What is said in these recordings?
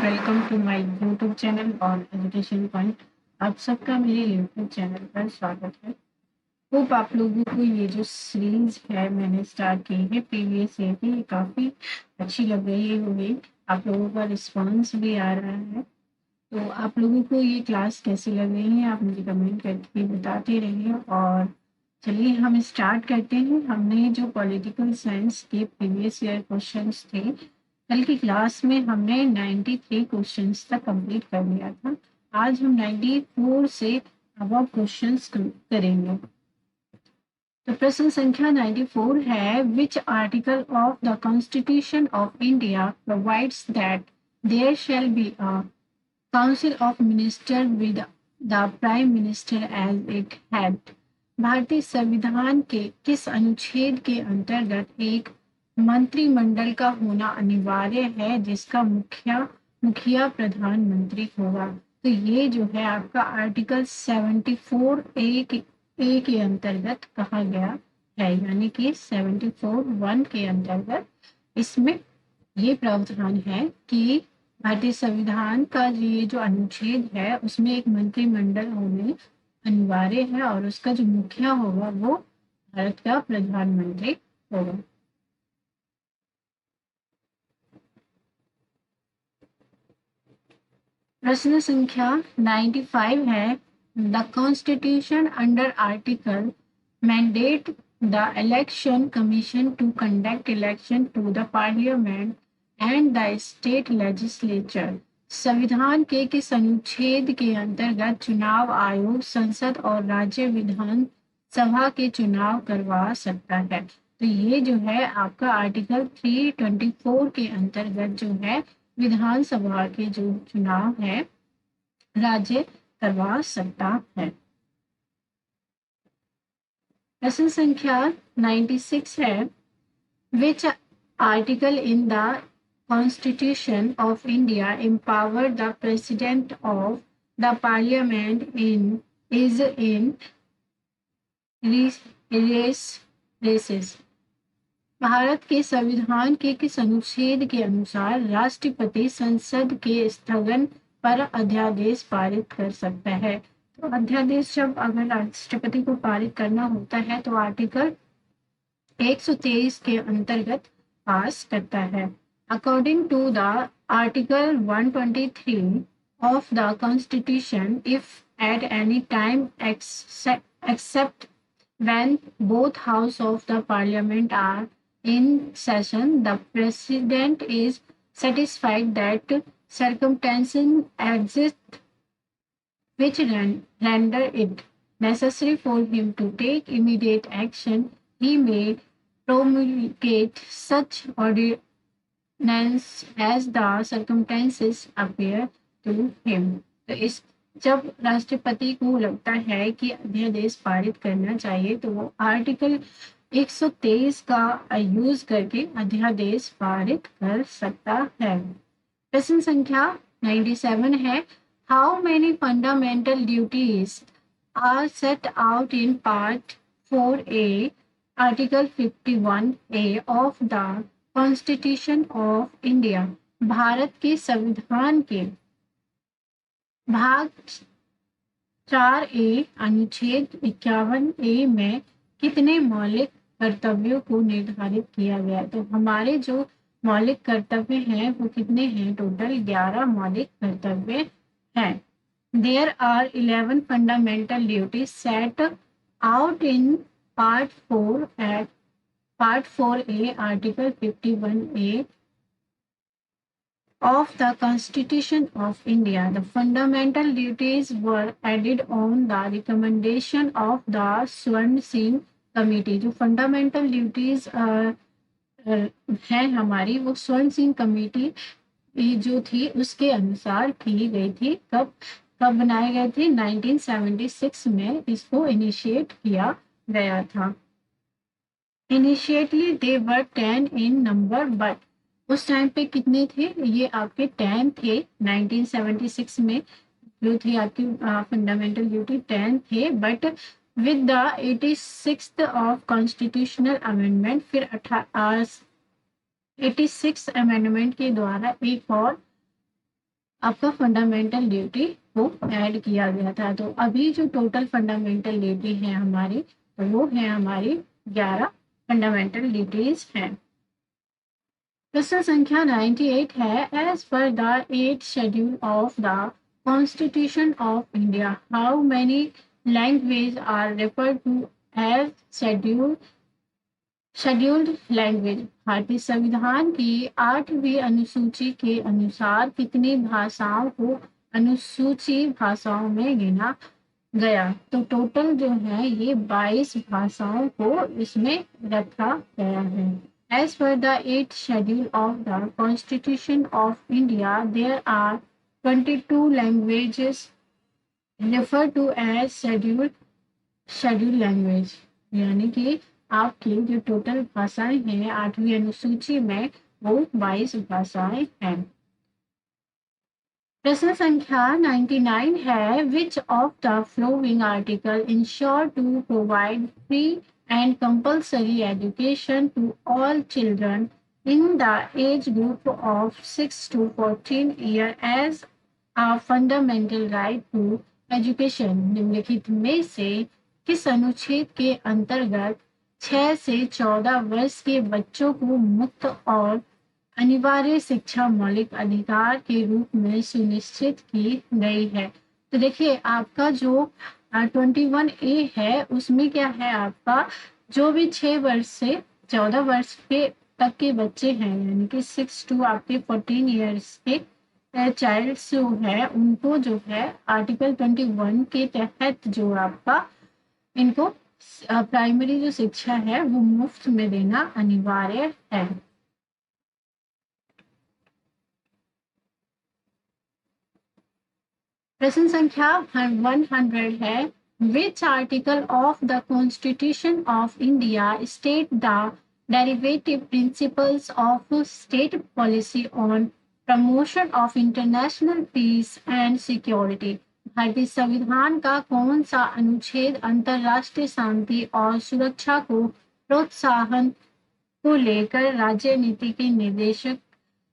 Welcome to my YouTube channel और education point. आप सबका मेरे यूट्यूब चैनल पर स्वागत है। होप आप लोगों को ये जो सीरीज है मैंने स्टार्ट की है प्रीवियस ईयर की, काफ़ी अच्छी लग रही होगी। आप लोगों का रिस्पांस भी आ रहा है, तो आप लोगों को ये क्लास कैसी लग रही है आप मुझे कमेंट करके बताते रहिए। और चलिए हम स्टार्ट करते हैं। हमने जो पॉलिटिकल साइंस के प्रीवियस ईयर क्वेश्चंस थे, कल की क्लास में हमने 93 क्वेश्चंस तक कंप्लीट कर लिया था। आज हम 94 से अब क्वेश्चंस करेंगे। तो प्रश्न संख्या 94 है, which article of the constitution of India provides that there shall be a council of minister with the prime minister as it head. भारतीय संविधान के किस अनुच्छेद के अंतर्गत एक मंत्रिमंडल का होना अनिवार्य है जिसका मुखिया प्रधानमंत्री होगा? तो ये जो है आपका आर्टिकल 74A के अंतर्गत कहा गया है, यानी कि 74(1) के अंतर्गत इसमें ये प्रावधान है कि भारतीय संविधान का ये जो अनुच्छेद है उसमें एक मंत्रिमंडल होने अनिवार्य है और उसका जो मुखिया होगा वो भारत का प्रधानमंत्री होगा। प्रश्न संख्या 95 है, the constitution under article mandate the election commission to conduct election to the parliament and the state legislature. संविधान के किस अनुच्छेद के अंतर्गत चुनाव आयोग संसद और राज्य विधान सभा के चुनाव करवा सकता है? तो ये जो है आपका आर्टिकल 324 के अंतर्गत जो है विधानसभा के जो चुनाव है राज्य करवा सकता है। प्रश्न संख्या 96 है, which article in the constitution of India empower the president of the parliament is in recess. भारत के संविधान के किस अनुच्छेद के अनुसार राष्ट्रपति संसद के स्थगन पर अध्यादेश पारित कर सकता है? तो अध्यादेश जब अगर राष्ट्रपति को पारित करना होता है तो आर्टिकल 123 के अंतर्गत पास करता है। According to the article 123 of the Constitution, if at any time except when both House of the Parliament are in session, the President is satisfied that circumstances exist which render it necessary for him to take immediate action, he may promulgate such ordinance as the circumstances appear to him। तो इस जब राष्ट्रपति को लगता है कि अध्यादेश पारित करना चाहिए तो वो आर्टिकल 123 का यूज करके अध्यादेश पारित कर सकता है। प्रश्न संख्या 97 है, how many fundamental duties are set out in part 4A article 51A of the constitution of India. भारत के संविधान के भाग 4A अनुच्छेद 51A में कितने मौलिक कर्तव्यों को निर्धारित किया गया? तो हमारे जो मौलिक कर्तव्य हैं वो कितने हैं? टोटल 11 मौलिक कर्तव्य हैं। There are 11 fundamental duties set out in Part 4A Article 51A of the Constitution of India. The fundamental duties were added on the recommendation of the Swarn Singh Committee. जो fundamental duties है हमारी वो स्वर्ण Singh committee जो थी उसके अनुसार की गई थी। कब बनाए गए थे? 1976 में इसको इनिशिएट किया गया था। इनिशियटली दे वर 10 इन नंबर, बट उस टाइम पे कितने थे? ये आपके 10 थे 1976 में जो थे आपकी फंडामेंटल ड्यूटी 10 थे, but with the 86th of constitutional amendment फिर 86 अमेंडमेंट के द्वारा एक और आपका फंडामेंटल ड्यूटी को ऐड किया गया था। तो अभी जो टोटल फंडामेंटल ड्यूटी है हमारी, तो वो है हमारी 11 फंडामेंटल ड्यूटीज हैं। प्रश्न संख्या 98 है, as per the 8th schedule of the constitution of India how many language are referred to as scheduled language. भारतीय संविधान की 8वीं अनुसूची के अनुसार कितनी भाषाओं को अनुसूची भाषाओं में गिना गया? तो टोटल जो है ये 22 भाषाओं को इसमें रखा गया है। As per the 8th schedule of the Constitution of India, there are 22 languages referred to as scheduled language। यानी कि आपकी जो टोटल भाषाएं हैं 8वीं अनुसूची में वो 22 भाषाएं हैं। प्रश्न संख्या 99 है, which of the following article ensure to provide free and compulsory education to all children in the age group of 6 to 14 years as a fundamental right to education? निम्नलिखित में से किस अनुच्छेद के अंतर्गत 6 से 14 वर्ष के बच्चों को मुक्त और अनिवार्य शिक्षा मौलिक अधिकार के रूप में सुनिश्चित की गई है? तो देखिए आपका जो 21A है उसमें क्या है, आपका जो भी 6 वर्ष से 14 वर्ष के तक के बच्चे हैं यानी कि 6 to आपके 14 ईयर्स के चाइल्ड जो है उनको जो है आर्टिकल 21 के तहत जो आपका इनको प्राइमरी जो शिक्षा है वो मुफ्त में देना अनिवार्य है। प्रश्न संख्या 100 है, which article of the Constitution of India state the derivative principles of state policy on promotion of international peace and security? भारतीय संविधान का कौन सा अनुच्छेद अंतरराष्ट्रीय शांति और सुरक्षा को प्रोत्साहन को लेकर राज्य नीति के निर्देशक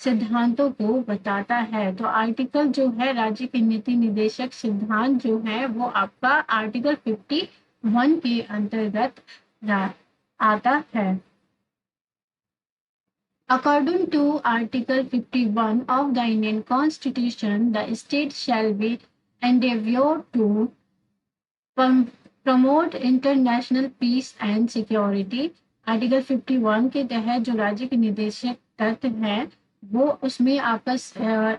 सिद्धांतों को बताता है? तो आर्टिकल जो है राज्य के नीति निर्देशक सिद्धांत जो है वो आपका आर्टिकल 51 के अंतर्गत आता है। According to Article 51 of the Indian Constitution, the state shall be endeavored to promote international peace and security। Article 51 के तहत जो राज्य के निर्देशक तत्व है वो उसमें आपका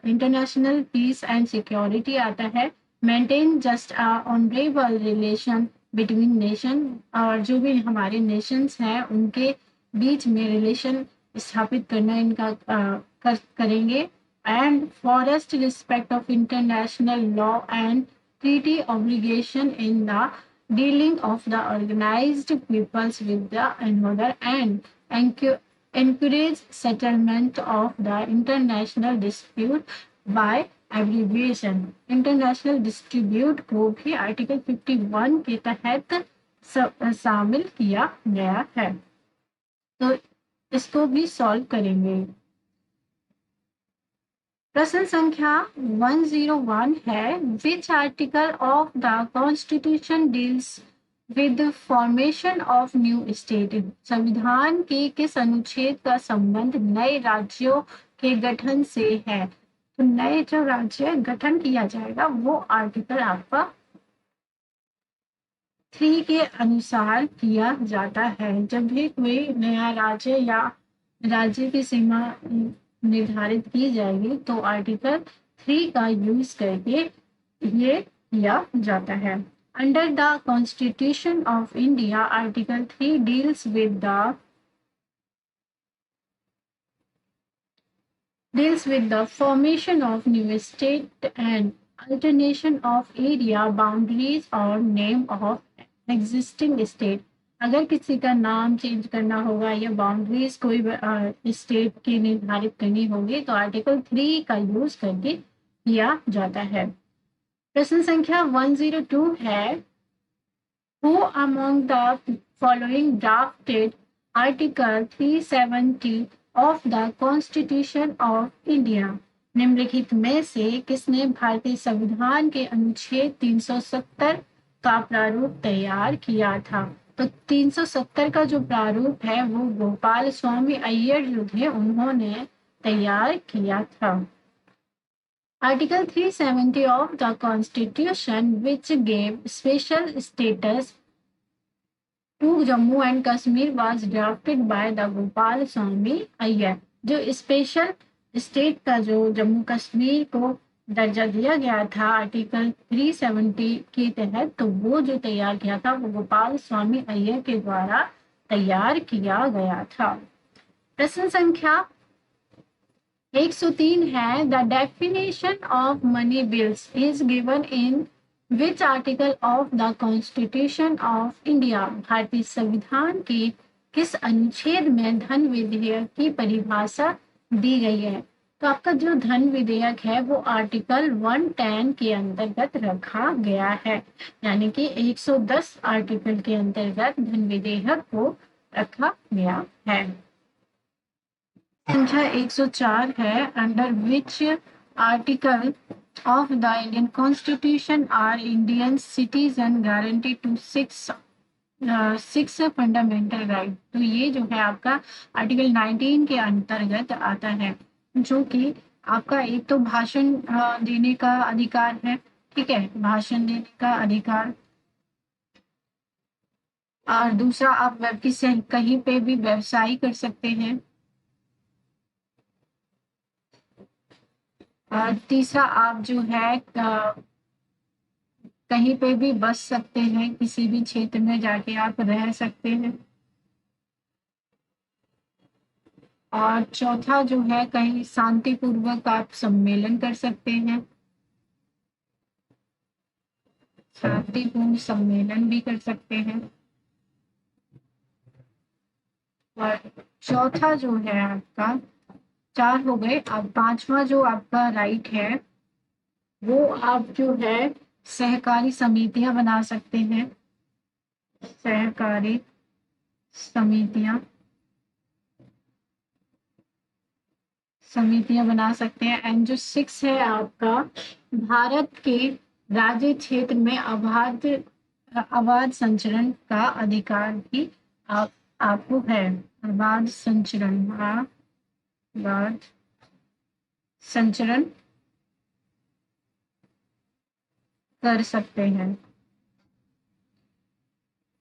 इंटरनेशनल पीस एंड सिक्योरिटी आता है, maintain just honourable relation between nation, और जो भी हमारे नेशंस हैं उनके बीच में रिलेशन स्थापित करना इनका करेंगे, and forest respect of international law and treaty obligation in the dealing of the organized peoples with the another, and encourage settlement of the international dispute by abbreviation। International distribute को भी article 51 के तहत शामिल किया गया है। तो इसको भी सॉल्व करेंगे। प्रश्न संख्या 101 है, which article of the Constitution deals with the formation of new state? संविधान के किस अनुच्छेद का संबंध नए राज्यों के गठन से है? तो नए जो राज्य गठन किया जाएगा वो आर्टिकल आपका 3 के अनुसार किया जाता है। जब भी कोई नया राज्य या राज्य की सीमा निर्धारित की जाएगी तो आर्टिकल 3 का यूज करके ये किया जाता है। Under the constitution of India article 3 deals with the formation of new state and alternation of area boundaries or name of existing state। अगर किसी का नाम चेंज करना होगा या बाउंड्रीज कोई स्टेट की निर्धारित करनी होगी तो आर्टिकल 3 का यूज करके किया जाता है। प्रश्न संख्या 102 है, who among the following drafted article 370 of the Constitution of India? निम्नलिखित में से किसने भारतीय संविधान के अनुच्छेद 370 का प्रारूप तैयार किया था? तो 370 का जो प्रारूप है वो गोपाल स्वामी अय्यर जो थे उन्होंने तैयार किया था। Article 370 of the Constitution, which gave special status to Jammu and Kashmir, was drafted by the Gopal Swami Iyer. जो स्पेशल स्टेट का जो जम्मू कश्मीर को दर्जा दिया गया था आर्टिकल 370 के तहत, तो वो जो तैयार किया था वो गोपाल स्वामी अय्यर के द्वारा तैयार किया गया था। प्रश्न संख्या 103 है, the definition of money bills is given in which article of the constitution of India? भारतीय संविधान के किस अनुच्छेद में धन विधेयक की परिभाषा दी गई है? तो आपका जो धन विधेयक है वो आर्टिकल 110 के अंतर्गत रखा गया है, यानी कि 110 आर्टिकल के अंतर्गत धन विधेयक को रखा गया है। संख्या 104 है, under which article of the Indian Constitution are Indian citizen guaranteed to six fundamental right? तो ये जो है आपका आर्टिकल 19 के अंतर्गत आता है, जो कि आपका एक तो भाषण देने का अधिकार है, ठीक है, भाषण देने का अधिकार, और दूसरा आप किसी कहीं पे भी व्यवसाय कर सकते हैं, और तीसरा आप जो है कहीं पे भी बस सकते हैं, किसी भी क्षेत्र में जाके आप रह सकते हैं, और चौथा जो है कहीं शांतिपूर्वक आप सम्मेलन कर सकते हैं, शांतिपूर्ण सम्मेलन भी कर सकते हैं, और चौथा जो है आपका 4 हो गए। अब 5वां जो आपका राइट है वो आप जो है सहकारी समितियां बना सकते हैं, सहकारी समितियां बना सकते हैं। एंड जो 6 है आपका भारत के राज्य क्षेत्र में अबाध संचरण का अधिकार भी आपको है। अबाध संचरण कर सकते हैं,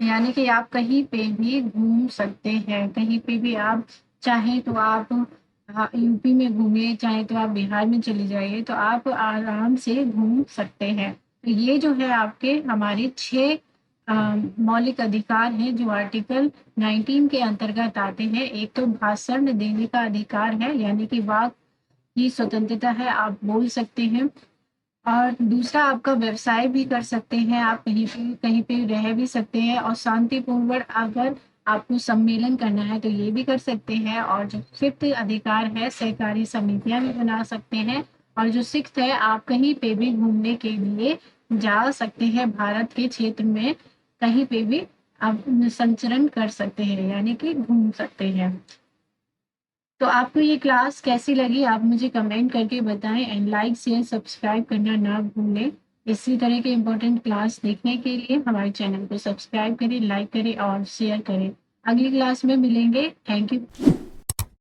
यानी कि आप कहीं पे भी घूम सकते हैं, कहीं पे भी आप चाहे तो आप यूपी में घूमिए, चाहे तो आप बिहार में चले जाइए, तो आप आराम से घूम सकते हैं। तो ये जो है आपके हमारे 6 मौलिक अधिकार हैं जो आर्टिकल 19 के अंतर्गत आते हैं। एक तो भाषण देने का अधिकार है, यानी कि वाक की स्वतंत्रता है, आप बोल सकते हैं, और दूसरा आपका व्यवसाय भी कर सकते हैं, आप कहीं पे रह भी सकते हैं, और शांतिपूर्वक अगर आपको सम्मेलन करना है तो ये भी कर सकते हैं। और जो 5th अधिकार है, सहकारी समितियां भी बना सकते हैं, और जो 6th है आप कहीं पे भी घूमने के लिए जा सकते हैं, भारत के क्षेत्र में कहीं पे भी आप संचरण कर सकते हैं, यानी कि घूम सकते हैं। तो आपको ये क्लास कैसी लगी आप मुझे कमेंट करके बताएं, एंड लाइक शेयर सब्सक्राइब करना ना भूलें। इसी तरह के इम्पोर्टेंट क्लास देखने के लिए हमारे चैनल को सब्सक्राइब करें, लाइक करें और शेयर करें। अगली क्लास में मिलेंगे। Thank you.